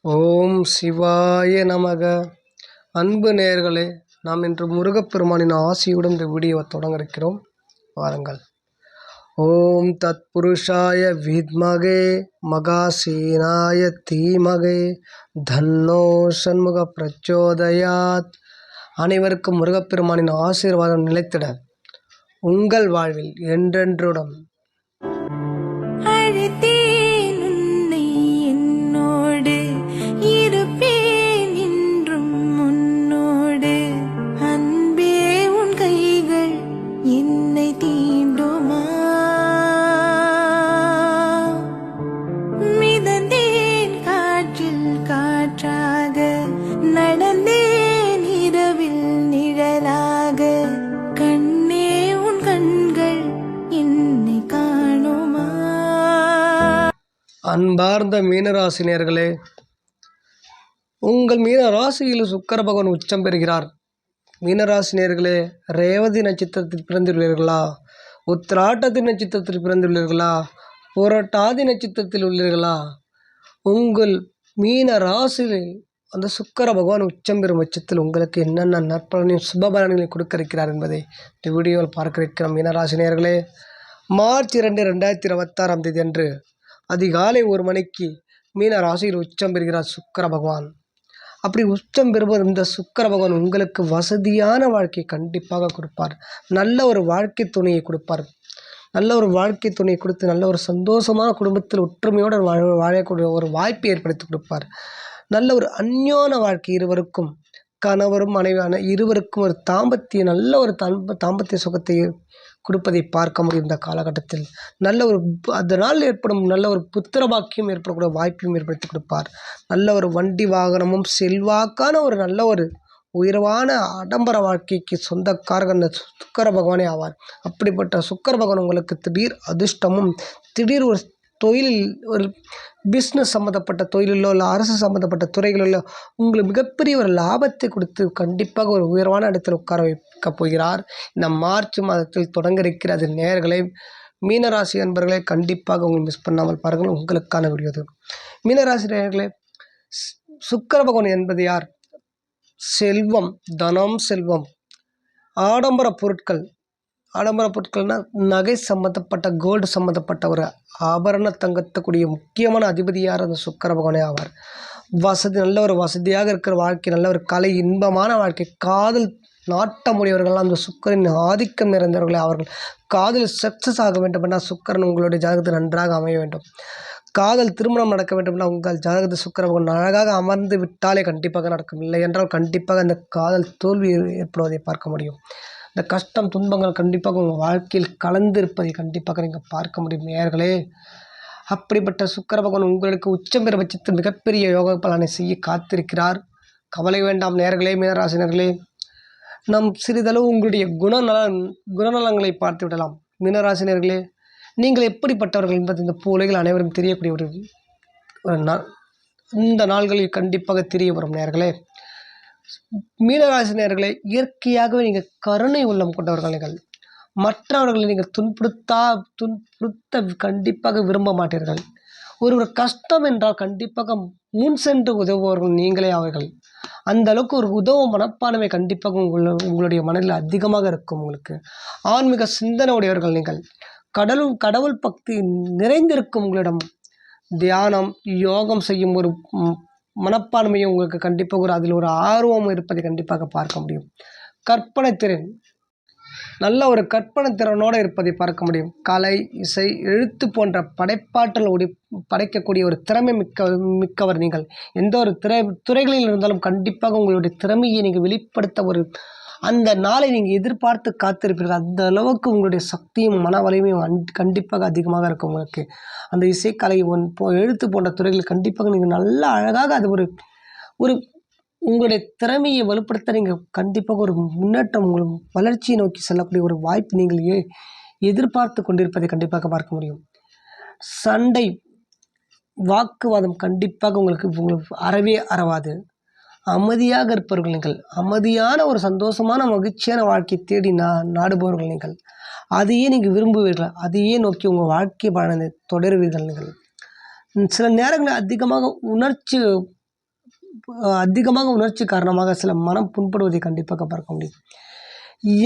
ஓம் சிவாய நமக. அன்பு நேயர்களே, நாம் இன்று முருகப்பெருமானின் ஆசியுடன் இந்த வீடியோவை தொடங்க இருக்கிறோம். வாருங்கள். ஓம் தத்புருஷாய வித்மகே மகாசேனாய தீமகே தன்னோ சண்முக பிரச்சோதயாத். அனைவருக்கும் முருகப்பெருமானின் ஆசீர்வாதம் நிலைத்திட உங்கள் வாழ்வில் என்றென்றுடன் நடந்தேன் இரவில் நிழலாக, கண்ணே உன் கண்கள் என்னை காணுமா. அன்பார்ந்த மீனராசினியர்களே, உங்கள் மீன ராசியில் சுக்கிர பகவான் உச்சம் பெறுகிறார். மீனராசினியர்களே, ரேவதி நட்சத்திரத்தில் பிறந்துள்ளீர்களா, உத்திராட்டத்தின் நட்சத்திரத்தில் பிறந்துள்ளீர்களா, புரட்டாதி நட்சத்திரத்தில் உள்ளீர்களா, உங்கள் மீன ராசியில் அந்த சுக்கிர பகவான் உச்சம் பெறும் பட்சத்தில் உங்களுக்கு என்னென்ன நற்பலனையும் சுபபலன்களையும் கொடுக்க இருக்கிறார் என்பதை இந்த வீடியோவில் பார்க்க இருக்கிறோம். மீனராசினியர்களே, மார்ச் 2, 2026 அன்று அதிகாலை 1 மணிக்கு மீன ராசியில் உச்சம் பெறுகிறார் சுக்கிர பகவான். அப்படி உச்சம் பெறுவது இந்த சுக்கிர பகவான் உங்களுக்கு வசதியான வாழ்க்கையை கண்டிப்பாக கொடுப்பார். நல்ல ஒரு வாழ்க்கை துணையை கொடுப்பார். நல்ல ஒரு வாழ்க்கை துணையை கொடுத்து நல்ல ஒரு சந்தோஷமான குடும்பத்தில் ஒற்றுமையோடு வாழக்கூடிய ஒரு வாய்ப்பை ஏற்படுத்தி கொடுப்பார். நல்ல ஒரு அந்யோன வாழ்க்கை, இருவருக்கும் கணவரும் மனைவியான இருவருக்கும் ஒரு நல்ல ஒரு தாம்பத்திய சுகத்தை கொடுப்பதை பார்க்க முடியும். இந்த காலகட்டத்தில் நல்ல ஒரு அதனால் ஏற்படும் நல்ல ஒரு புத்திர பாக்கியம் ஏற்படக்கூடிய வாய்ப்பையும் ஏற்படுத்தி கொடுப்பார். நல்ல ஒரு வண்டி வாகனமும் செல்வாக்கான ஒரு நல்ல ஒரு உயர்வான ஆடம்பர வாழ்க்கைக்கு சொந்தக்காரர் சுக்கிர பகவானே ஆவார். அப்படிப்பட்ட சுக்கிர பகவான் உங்களுக்கு திடீர் அதிர்ஷ்டமும் திடீர் ஒரு தொழிலில் ஒரு பிஸ்னஸ் சம்மந்தப்பட்ட தொழிலிலோ இல்லை அரசு சம்மந்தப்பட்ட துறைகளிலோ உங்களுக்கு மிகப்பெரிய ஒரு லாபத்தை கொடுத்து கண்டிப்பாக ஒரு உயர்வான இடத்தில் உட்கார வைக்கப் போகிறார். இந்த மார்ச் மாதத்தில் தொடங்க இருக்கிறது. நேயர்களே, மீனராசி அன்பர்களே, கண்டிப்பாக உங்களை மிஸ் பண்ணாமல் பாருங்கள். உங்களுக்கான வீடியோ இது. மீனராசி நேயர்களே, சுக்கிர பகவான் என்பது யார்? செல்வம், தனம், செல்வம், ஆடம்பர பொருட்கள்னால் நகை சம்மந்தப்பட்ட கோல்டு சம்மந்தப்பட்ட ஒரு ஆபரண தங்கத்தக்கூடிய முக்கியமான அதிபதியார் அந்த சுக்கிர பகவானே ஆவார். நல்ல ஒரு வசதியாக இருக்கிற வாழ்க்கை, நல்ல ஒரு கலை இன்பமான வாழ்க்கை, காதல் நாட்டமுடையவர்கள்லாம் அந்த சுக்கிரன் ஆதிக்கம் நிறைந்தவர்களே. அவர்கள் காதல் சக்ஸஸ் ஆக வேண்டும் என்றால் சுக்கிரன் உங்களுடைய ஜாதகத்தில் நன்றாக அமைய வேண்டும். காதல் திருமணம் நடக்க வேண்டும் என்றால் உங்கள் ஜாதகத்தை சுக்கிர பகவான் அழகாக அமர்ந்து விட்டாலே கண்டிப்பாக நடக்கும். இல்லை என்றால் கண்டிப்பாக அந்த காதல் தோல்வி ஏற்படுவதை பார்க்க முடியும். இந்த கஷ்டம் துன்பங்கள் கண்டிப்பாக உங்கள் வாழ்க்கையில் கலந்திருப்பதை கண்டிப்பாக நீங்கள் பார்க்க முடியும். நேயர்களே, அப்படிப்பட்ட சுக்கிர பகவான் உங்களுக்கு உச்சம் பெற பட்சத்தில் மிகப்பெரிய யோக பலனை செய்ய காத்திருக்கிறார். கவலை வேண்டாம் நேயர்களே. மீனராசினர்களே, நம் சிறிதளவு உங்களுடைய குணநலங்களை பார்த்து விடலாம். மீனராசினர்களே, நீங்கள் எப்படிப்பட்டவர்கள் என்பது இந்த உலகில் அனைவரும் தெரியக்கூடிய ஒரு இந்த நாள்களில் கண்டிப்பாக தெரிய வரும். நேயர்களே, மீனராசி இயற்கையாகவே நீங்கள் கருணை உள்ளம் கொண்டவர்கள். நீங்கள் மற்றவர்களை நீங்கள் துன்புறுத்த கண்டிப்பாக விரும்ப மாட்டீர்கள். ஒரு கஷ்டம் என்றால் கண்டிப்பாக முன் சென்று உதவுபவர்கள் நீங்களே அவர்கள். அந்த அளவுக்கு ஒரு உதவும் மனப்பான்மை கண்டிப்பாக உங்களுடைய மனதில் அதிகமாக இருக்கும். உங்களுக்கு ஆன்மீக சிந்தனை உடையவர்கள் நீங்கள். கடவுள் பக்தி நிறைந்திருக்கும் உங்களிடம். தியானம் யோகம் செய்யும் ஒரு மனப்பான்மையும் உங்களுக்கு கண்டிப்பாக அதில் ஒரு ஆர்வம் இருப்பதை கண்டிப்பாக பார்க்க முடியும். கற்பனை திறன், நல்ல ஒரு கற்பனை திறனோடு இருப்பதை பார்க்க முடியும். கலை, இசை, எழுத்து போன்ற படைப்பாற்றல் படைக்கக்கூடிய ஒரு திறமை மிக்கவர் நீங்கள். எந்த ஒரு துறைகளில் இருந்தாலும் கண்டிப்பாக உங்களுடைய திறமையை நீங்கள் வெளிப்படுத்த ஒரு அந்த நாளை நீங்கள் எதிர்பார்த்து காத்திருப்பீர்கள். அந்த அளவுக்கு உங்களுடைய சக்தியும் மன வலிமையும் கண்டிப்பாக அதிகமாக இருக்கும் உங்களுக்கு. அந்த இசைக்கலை எழுத்து போன்ற துறைகளில் கண்டிப்பாக நீங்கள் நல்லா அழகாக அது ஒரு உங்களுடைய திறமையை வலுப்படுத்த நீங்கள் கண்டிப்பாக ஒரு முன்னேற்றம், உங்கள் வளர்ச்சியை நோக்கி செல்லக்கூடிய ஒரு வாய்ப்பு நீங்கள் எதிர்பார்த்து கொண்டிருப்பதை கண்டிப்பாக பார்க்க முடியும். சண்டை, வாக்குவாதம் கண்டிப்பாக உங்களுக்கு அறவே அறவாது. அமைதியாக இருப்பவர்கள் நீங்கள். அமைதியான ஒரு சந்தோஷமான மகிழ்ச்சியான வாழ்க்கையை தேடி நாடுபவர்கள் நீங்கள். அதையே நீங்கள் விரும்புவீர்கள். அதையே நோக்கி உங்கள் வாழ்க்கை பயணத்தை தொடருவீர்கள் நீங்கள். சில நேரங்களில் அதிகமாக அதிகமாக உணர்ச்சி காரணமாக சில மனம் புண்படுவதை கண்டிப்பாக பார்க்க முடியும்.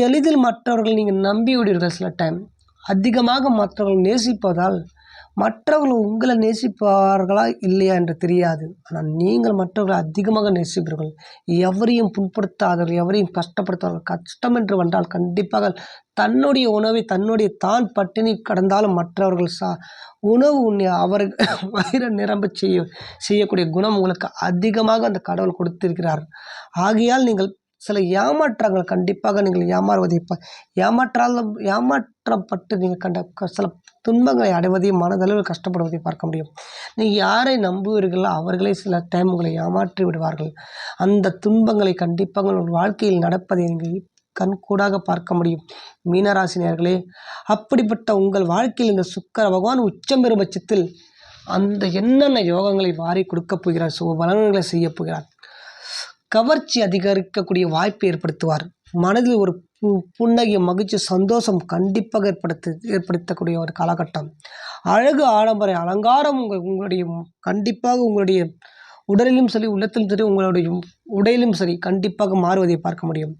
எளிதில் மற்றவர்கள் நீங்கள் நம்பி விடுவீர்கள். சில டைம் அதிகமாக மற்றவர்கள் நேசிப்பதால் மற்றவர்கள் உங்களை நேசிப்பார்களா இல்லையா என்று தெரியாது. ஆனால் நீங்கள் மற்றவர்களை அதிகமாக நேசிப்பீர்கள். எவரையும் புண்படுத்தாதவர்கள், எவரையும் கஷ்டப்படுத்தாதவர்கள். கஷ்டம் என்று வந்தால் கண்டிப்பாக தன்னுடைய உணவை தன்னுடைய தான் பட்டினி கடந்தாலும் மற்றவர்கள் உணவு உண்ணி அவர் வயிறை நிரம்ப செய்யக்கூடிய குணம் உங்களுக்கு அதிகமாக அந்த கடவுள் கொடுத்திருக்கிறார். ஆகையால் நீங்கள் சில ஏமாற்றங்கள் கண்டிப்பாக நீங்கள் ஏமாற்றப்பட்டு நீங்கள் சில துன்பங்களை அடைவதையும் மனதளவில் கஷ்டப்படுவதை பார்க்க முடியும். நீங்கள் யாரை நம்புவீர்களோ அவர்களே சில டைம் உங்களை ஏமாற்றி விடுவார்கள். அந்த துன்பங்களை கண்டிப்பாக உங்கள் வாழ்க்கையில் நடப்பதை நீங்கள் கண்கூடாக பார்க்க முடியும். மீனராசினியர்களே, அப்படிப்பட்ட உங்கள் வாழ்க்கையில் இந்த சுக்கிர பகவான் உச்சம் பெறும் பட்சத்தில் அந்த என்னென்ன யோகங்களை வாரி கொடுக்கப் போகிறார், சுபபலன்களை செய்ய போகிறார். கவர்ச்சி அதிகரிக்கக்கூடிய வாய்ப்பை ஏற்படுத்துவார். மனதில் ஒரு புன்னகை, மகிழ்ச்சி, சந்தோஷம் கண்டிப்பாக ஏற்படுத்தக்கூடிய ஒரு காலகட்டம். அழகு, ஆடம்பர, அலங்காரம் உங்களுடைய கண்டிப்பாக உங்களுடைய உடலிலும் சரி, உள்ளத்திலும் சரி, உங்களுடைய உடையிலும் சரி கண்டிப்பாக மாறுவதை பார்க்க முடியும்.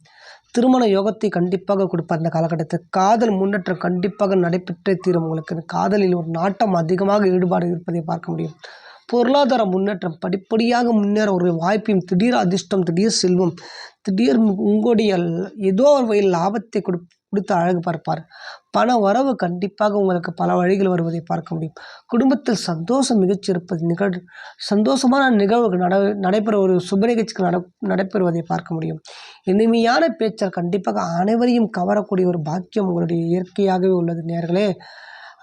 திருமண யோகத்தை கண்டிப்பாக கொடுப்பார். அந்த காலகட்டத்தில் காதல் முன்னேற்றம் கண்டிப்பாக நடைபெற்றே தீரும். உங்களுக்கு காதலில் ஒரு நாட்டம் அதிகமாக ஈடுபாடு இருப்பதை பார்க்க முடியும். பொருளாதார முன்னேற்றம் படிப்படியாக முன்னேற ஒரு வாய்ப்பையும், திடீர் அதிர்ஷ்டம், திடீர் செல்வம், திடீர் உங்களுடைய ஏதோ ஒரு வகையில் லாபத்தை கொடுத்து அழகு பார்ப்பார். பண வரவு கண்டிப்பாக உங்களுக்கு பல வழிகள் வருவதை பார்க்க முடியும். குடும்பத்தில் சந்தோஷம் மிகச்சி இருப்பது சந்தோஷமான நிகழ்வுகள் நடைபெற ஒரு சுப நிகழ்ச்சிகள் நடைபெறுவதை பார்க்க முடியும். இனிமையான பேச்சால் கண்டிப்பாக அனைவரையும் கவரக்கூடிய ஒரு பாக்கியம் உங்களுடைய இயற்கையாகவே உள்ளது நேயர்களே.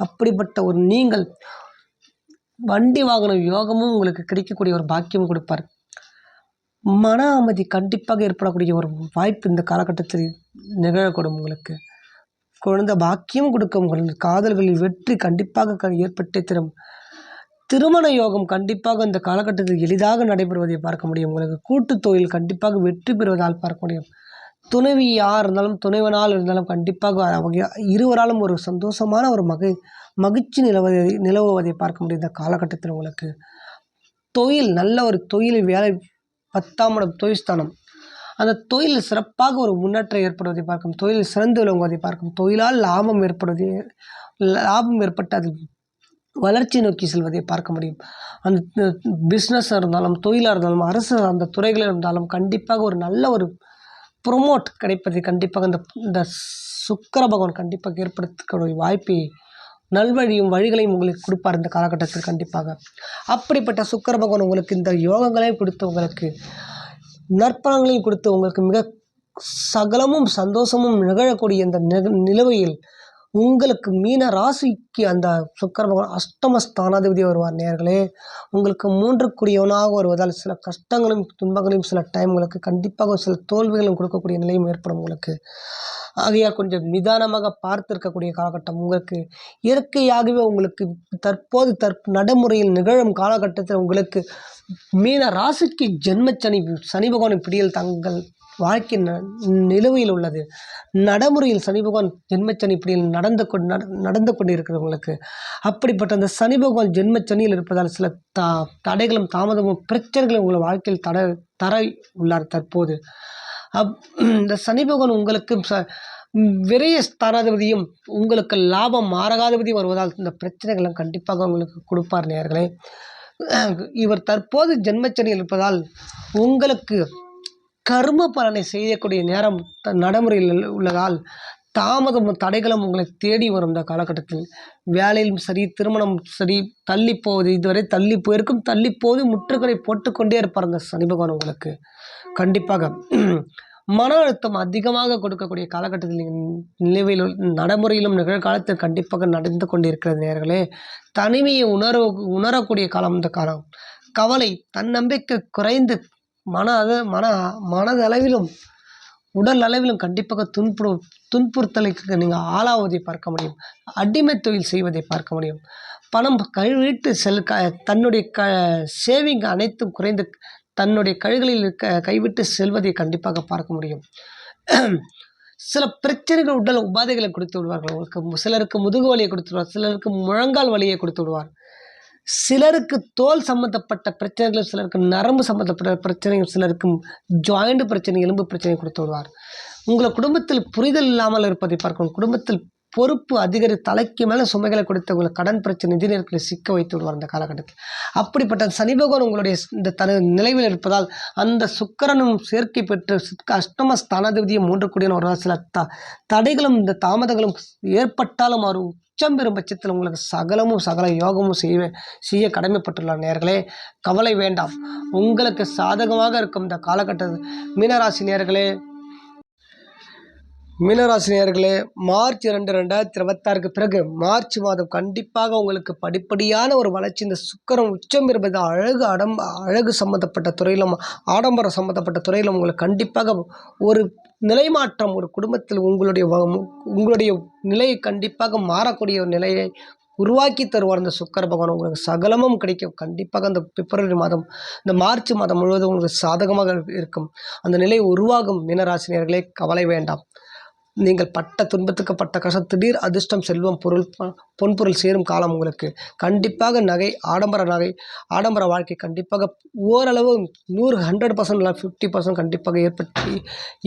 அப்படிப்பட்ட ஒரு நீங்கள் வண்டி வாகன யோகமும் உங்களுக்கு கிடைக்கக்கூடிய ஒரு பாக்கியம் கொடுப்பார். மன அமைதி கண்டிப்பாக ஏற்படக்கூடிய ஒரு வாய்ப்பு இந்த காலகட்டத்தில் நிகழக்கூடும். உங்களுக்கு குழந்தை பாக்கியம் கொடுக்கும். உங்கள் காதல்களில் வெற்றி கண்டிப்பாக ஏற்பட்டே தரும். திருமண யோகம் கண்டிப்பாக இந்த காலகட்டத்தில் எளிதாக நடைபெறுவதை பார்க்க முடியும். உங்களுக்கு கூட்டு தொழில் கண்டிப்பாக வெற்றி பெறுவதால் பார்க்க முடியும். துணைவி யார் இருந்தாலும், துணைவனால் இருந்தாலும் கண்டிப்பாக இருவராலும் ஒரு சந்தோஷமான ஒரு மகிழ்ச்சி நிலவுவதை பார்க்க முடியும். இந்த காலகட்டத்தில் உங்களுக்கு தொழில், நல்ல ஒரு தொழில் வேலை, 10ஆம் இடம் தொழில் ஸ்தானம், அந்த தொழிலில் சிறப்பாக ஒரு முன்னேற்றம் ஏற்படுவதை பார்க்கும். தொழில் சிறந்து விளங்குவதை பார்க்கும். தொழிலால் லாபம் ஏற்பட்டு அதில் வளர்ச்சி நோக்கி செல்வதை பார்க்க முடியும். அந்த பிஸ்னஸாக இருந்தாலும், தொழிலாக இருந்தாலும், அரசு அந்த துறைகளில் இருந்தாலும் கண்டிப்பாக ஒரு நல்ல ஒரு ப்ரொமோட் கிடைப்பதை கண்டிப்பாக இந்த சுக்கிர பகவான் கண்டிப்பாக ஏற்படுத்தக்கூடிய வாய்ப்பை, நல்வழியும் வழிகளையும் உங்களுக்கு கொடுப்பார் இந்த காலகட்டத்தில் கண்டிப்பாக. அப்படிப்பட்ட சுக்கிர பகவான் உங்களுக்கு இந்த யோகங்களையும் கொடுத்து, உங்களுக்கு நற்பலன்களையும் கொடுத்து, உங்களுக்கு மிக சகலமும் சந்தோஷமும் நிகழக்கூடிய இந்த நிலுவையில் உங்களுக்கு மீன ராசிக்கு அந்த சுக்கிர பகவான் அஷ்டமஸ்தானாதிபதி வருவார் நேயர்களே. உங்களுக்கு 3க்குரியவனாக வருவதால் சில கஷ்டங்களும் துன்பங்களையும் சில டைம்களுக்கு கண்டிப்பாக சில தோல்விகளும் கொடுக்கக்கூடிய நிலையும் ஏற்படும் உங்களுக்கு. ஆகையால் கொஞ்சம் நிதானமாக பார்த்திருக்கக்கூடிய காலகட்டம். உங்களுக்கு இயற்கையாகவே உங்களுக்கு தற்போது நடைமுறையில் நிகழும் காலகட்டத்தில் உங்களுக்கு மீன ராசிக்கு ஜென்மச்சனி, சனி பகவானின் பிடியில் தங்கள் வாழ்க்கை நிலுவையில் உள்ளது. நடைமுறையில் சனி பகவான் ஜென்மச்சனி பிடியில் நடந்து கொண்டிருக்கிறவங்களுக்கு அப்படிப்பட்ட அந்த சனி பகவான் ஜென்மச்சனியில் இருப்பதால் சில தடைகளும் தாமதமும் பிரச்சனைகளும் உங்கள் வாழ்க்கையில் தர உள்ளார் தற்போது. இந்த சனி பகவான் உங்களுக்கு விரைய ஸ்தானாதிபதியும் உங்களுக்கு லாபம் மாரகாதிபதியும் வருவதால் இந்த பிரச்சனைகளும் கண்டிப்பாக உங்களுக்கு கொடுப்பார் நேயர்களே. இவர் தற்போது ஜென்மச்சனியில் இருப்பதால் உங்களுக்கு கர்ம பலனை செய்யக்கூடிய நேரம் நடைமுறையில் உள்ளதால் தாமதமும் தடைகளும் உங்களை தேடி வரும். இந்த காலகட்டத்தில் வேலையிலும் சரி, திருமணம் சரி, தள்ளி போவது, இதுவரை தள்ளி போயிருக்கும், தள்ளி போவது முற்றுகளை போட்டுக்கொண்டே இருப்பார் அந்த சனி பகவான் உங்களுக்கு. கண்டிப்பாக மன அழுத்தம் அதிகமாக கொடுக்கக்கூடிய காலகட்டத்தில் நிலவையில் நடைமுறையிலும் நிகழ்காலத்தில் கண்டிப்பாக நடந்து கொண்டிருக்கிற நேயர்களே. தனிமையை உணரக்கூடிய காலம் இந்த காலம். கவலை, தன்னம்பிக்கை குறைந்து மனதளவிலும் உடல் அளவிலும் கண்டிப்பாக துன்புறுத்தலுக்கு நீங்கள் ஆளாவதை பார்க்க முடியும். அடிமை தொழில் செய்வதை பார்க்க முடியும். பணம் கைவிட்டு தன்னுடைய சேவிங் அனைத்தும் குறைந்து தன்னுடைய கழிகளில் கைவிட்டு செல்வதை கண்டிப்பாக பார்க்க முடியும். சில பிரச்சனைகள், உடல் உபாதைகளை கொடுத்து விடுவார்கள். சிலருக்கு முதுகு வலியை கொடுத்து விடுவார், சிலருக்கு முழங்கால் வலியை கொடுத்து விடுவார். சிலருக்கு தோல் சம்மந்தப்பட்ட பிரச்சனைகள், சிலருக்கு நரம்பு சம்மந்தப்பட்ட பிரச்சனைகள், சிலருக்கு ஜாயிண்ட் பிரச்சனை, எலும்பு பிரச்சனை கொடுத்து விடுவார். உங்கள் குடும்பத்தில் புரிதல் இல்லாமல் இருப்பதை பார்க்கணும். குடும்பத்தில் பொறுப்பு தலைக்கு மேலே சுமைகளை கொடுத்து உங்களை கடன் பிரச்சனை, நிதி நெருக்கடி சிக்க வைத்து விடுவார் இந்த காலகட்டத்தில். அப்படிப்பட்ட சனி பகவான் உங்களுடைய இந்த நிலைவில் இருப்பதால் அந்த சுக்கிரனும் சேர்க்கை பெற்று அஷ்டம ஸ்தானாதிபதியை 3 கூடிய ஒரு சில தடைகளும் இந்த தாமதங்களும் ஏற்பட்டாலும் அவர் உச்சம் பெறும் பட்சத்தில் உங்களுக்கு சகல யோகமும் செய்ய கடமைப்பட்டுள்ள நேயர்களே, கவலை வேண்டாம். உங்களுக்கு சாதகமாக இருக்கும் இந்த காலகட்டத்தில் மீனராசி நேயர்களே, மார்ச் 2, 2026 பிறகு மார்ச் மாதம் கண்டிப்பாக உங்களுக்கு படிப்படியான ஒரு வளர்ச்சி. இந்த சுக்கிரன் உச்சம் பெறுவது அழகு சம்பந்தப்பட்ட துறையிலும், ஆடம்பரம் சம்பந்தப்பட்ட துறையிலும் உங்களுக்கு கண்டிப்பாக ஒரு நிலை மாற்றம், ஒரு குடும்பத்தில் உங்களுடைய நிலையை கண்டிப்பாக மாறக்கூடிய ஒரு நிலையை உருவாக்கி தருவார் இந்த சுக்கிர பகவான். உங்களுக்கு சகலமும் கிடைக்கும். கண்டிப்பாக அந்த பிப்ரவரி மாதம், இந்த மார்ச் மாதம் முழுவதும் உங்களுக்கு சாதகமாக இருக்கும். அந்த நிலை உருவாகும். மீனராசி நேயர்களே, கவலை வேண்டாம். நீங்கள் பட்ட துன்பத்துக்கு பட்ட கஷ்டம், திடீர் அதிர்ஷ்டம், செல்வம், பொன்பொருள் சேரும் காலம் உங்களுக்கு. கண்டிப்பாக ஆடம்பர வாழ்க்கை கண்டிப்பாக ஓரளவு 100% 50% கண்டிப்பாக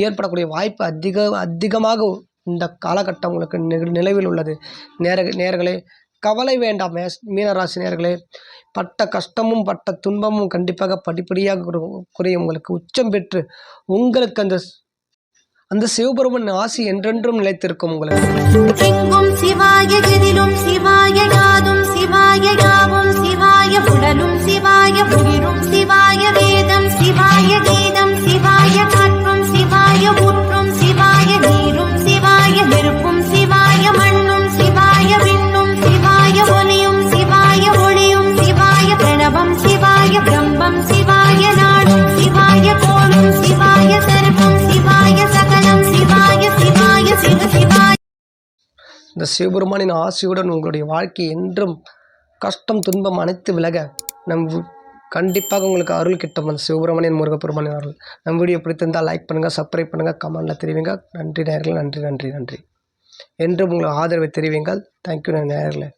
ஏற்படக்கூடிய வாய்ப்பு அதிகமாக இந்த காலகட்டம் உங்களுக்கு நிலவில் உள்ளது. நேயர்களே, கவலை வேண்டாம். மீனராசி நேயர்களே, பட்ட கஷ்டமும் பட்ட துன்பமும் கண்டிப்பாக படிப்படியாக குறையும். உங்களுக்கு உச்சம் பெற்று உங்களுக்கு அந்த சிவபெருமன் ஆசி என்றென்றும் நிலைத்திருக்கும். உங்களுக்கு எங்கும் சிவாய, எதிலும் சிவாய, யாதும் சிவாய, யாவும் சிவாய, உடலும் சிவாய, உயிரும் சிவாய, வேதம் சிவாய, கீதம் சிவாய, காற்றும் சிவாய, ஊற்றும் சிவாய, நீரும் சிவாய, நெருப்பும் சிவாய, மண்ணும் சிவாய, விண்ணும் சிவாய, ஒலியும் சிவாய, ஒளியும் சிவாய, பிரணவம் சிவாய, பிரம்மம் சிவாய, நாடும் சிவாய, கோளும் சிவாய, சர்வம் சிவாய, சகலம் சிவாய, சிவாய, சிவ சிவாய. இந்த சிவபெருமானின் ஆசியுடன் உங்களுடைய வாழ்க்கை என்றும் கஷ்டம் துன்பம் அனைத்து விலக கண்டிப்பாக உங்களுக்கு அருள் கிட்டும். அந்த சிவபெருமானின் முருகப்பெருமானின் அருள். நம்ம வீடியோ பிடித்திருந்தால் லைக் பண்ணுங்கள், சப்ஸ்கிரைப் பண்ணுங்கள், கமெண்டில் தெரிவிங்க. நன்றி நேயர்களே, நன்றி. என்றும் உங்களை ஆதரவை தெரிவிங்கள். தேங்க்யூ நேயர்களே.